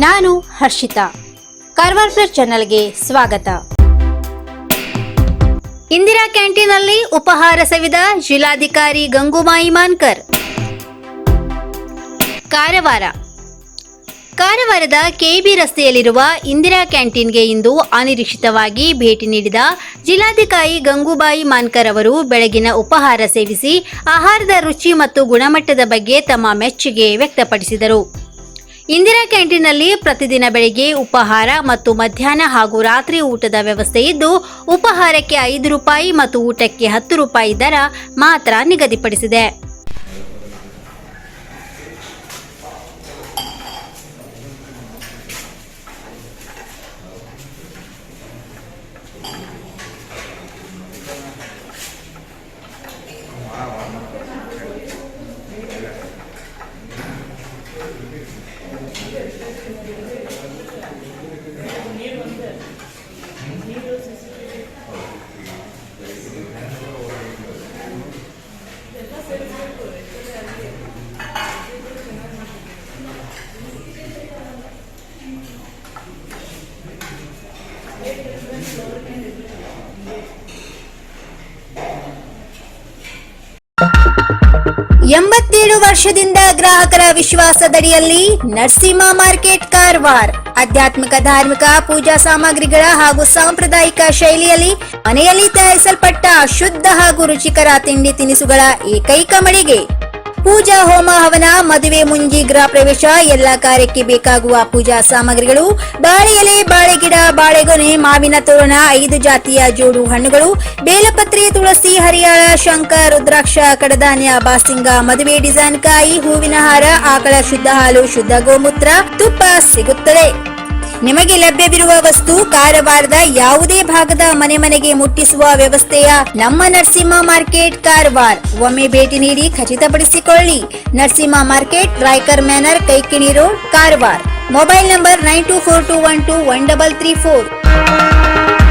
ನಾನು ಹರ್ಷಿತಾ. ಕಾರವಾರ ಪ್ಲಸ್ ಚಾನೆಲ್ಗೆ ಸ್ವಾಗತ. ಇಂದಿರಾ ಕ್ಯಾಂಟೀನ್ನಲ್ಲಿ ಉಪಹಾರ ಸವಿದ ಜಿಲ್ಲಾಧಿಕಾರಿ ಗಂಗೂಬಾಯಿ ಮಾನ್ಕರ್. ಕಾರವಾರದ ಕೆಬಿ ರಸ್ತೆಯಲ್ಲಿರುವ ಇಂದಿರಾ ಕ್ಯಾಂಟೀನ್ಗೆ ಇಂದು ಅನಿರೀಕ್ಷಿತವಾಗಿ ಭೇಟಿ ನೀಡಿದ ಜಿಲ್ಲಾಧಿಕಾರಿ ಗಂಗೂಬಾಯಿ ಮಾನ್ಕರ್ ಅವರು ಬೆಳಗಿನ ಉಪಹಾರ ಸೇವಿಸಿ ಆಹಾರದ ರುಚಿ ಮತ್ತು ಗುಣಮಟ್ಟದ ಬಗ್ಗೆ ತಮ್ಮ ಮೆಚ್ಚುಗೆ ವ್ಯಕ್ತಪಡಿಸಿದರು. ಇಂದಿರಾ ಕ್ಯಾಂಟೀನ್ನಲ್ಲಿ ಪ್ರತಿದಿನ ಬೆಳಿಗ್ಗೆ ಉಪಹಾರ ಮತ್ತು ಮಧ್ಯಾಹ್ನ ಹಾಗೂ ರಾತ್ರಿ ಊಟದ ವ್ಯವಸ್ಥೆ ಇದ್ದು, ಉಪಹಾರಕ್ಕೆ 5 ರೂಪಾಯಿ ಮತ್ತು ಊಟಕ್ಕೆ 10 ರೂಪಾಯಿ ದರ ಮಾತ್ರ ನಿಗದಿಪಡಿಸಿದೆ. ಎಂಬತ್ತೇಳು ವರ್ಷದಿಂದ ಗ್ರಾಹಕರ ವಿಶ್ವಾಸದಡಿಯಲ್ಲಿ ನರಸಿಂಹ ಮಾರ್ಕೆಟ್ ಕಾರವಾರ ಆಧ್ಯಾತ್ಮಿಕ ಧಾರ್ಮಿಕ ಪೂಜಾ ಸಾಮಗ್ರಿಗಳ ಹಾಗೂ ಸಾಂಪ್ರದಾಯಿಕ ಶೈಲಿಯಲ್ಲಿ ಮನೆಯಲ್ಲಿ ತಯಾರಿಸಲ್ಪಟ್ಟ ಶುದ್ಧ ಹಾಗೂ ರುಚಿಕರ ತಿಂಡಿ ತಿನಿಸುಗಳ ಏಕೈಕ ಮಳಿಗೆ. ಪೂಜಾ ಹೋಮ ಹವನ, ಮದುವೆ, ಮುಂಜಿ, ಗೃಹ ಪ್ರವೇಶ ಎಲ್ಲ ಕಾರ್ಯಕ್ಕೆ ಬೇಕಾಗುವ ಪೂಜಾ ಸಾಮಗ್ರಿಗಳು, ಬಾಳೆ ಎಲೆ, ಬಾಳೆಗಿಡ, ಬಾಳೆಗೊನೆ, ಮಾವಿನ ತೋರಣ, 5 ಜಾತಿಯ ಜೋಡು ಹಣ್ಣುಗಳು, ಬೇಲಪತ್ರೆ, ತುಳಸಿ, ಹರಿಯಾಳ, ಶಂಖ, ರುದ್ರಾಕ್ಷ, ಕಡಧಾನ್ಯ, ಬಾಸಿಂಗ, ಮದುವೆ ಡಿಸೈನ್ ಕಾಯಿ, ಹೂವಿನ ಹಾರ, ಆಕಳ ಶುದ್ಧ ಹಾಲು, ಶುದ್ಧ ಗೋಮೂತ್ರ, ತುಪ್ಪ ಸಿಗುತ್ತದೆ. ನಿಮಗೆ ಲಭ್ಯವಿರುವ ವಸ್ತು ಕಾರವಾರದ ಯಾವುದೇ ಭಾಗದ ಮನೆಗೆ ಮುಟ್ಟಿಸುವ ವ್ಯವಸ್ಥೆಯ ನಮ್ಮ ನರಸಿಂಹ ಮಾರ್ಕೆಟ್ ಕಾರವಾರ. ಒಮ್ಮೆ ಭೇಟಿ ನೀಡಿ ಖಚಿತಪಡಿಸಿಕೊಳ್ಳಿ. Narasimha market, Raikar manner, Kaikini road, Karwar. Mobile number 9242121334.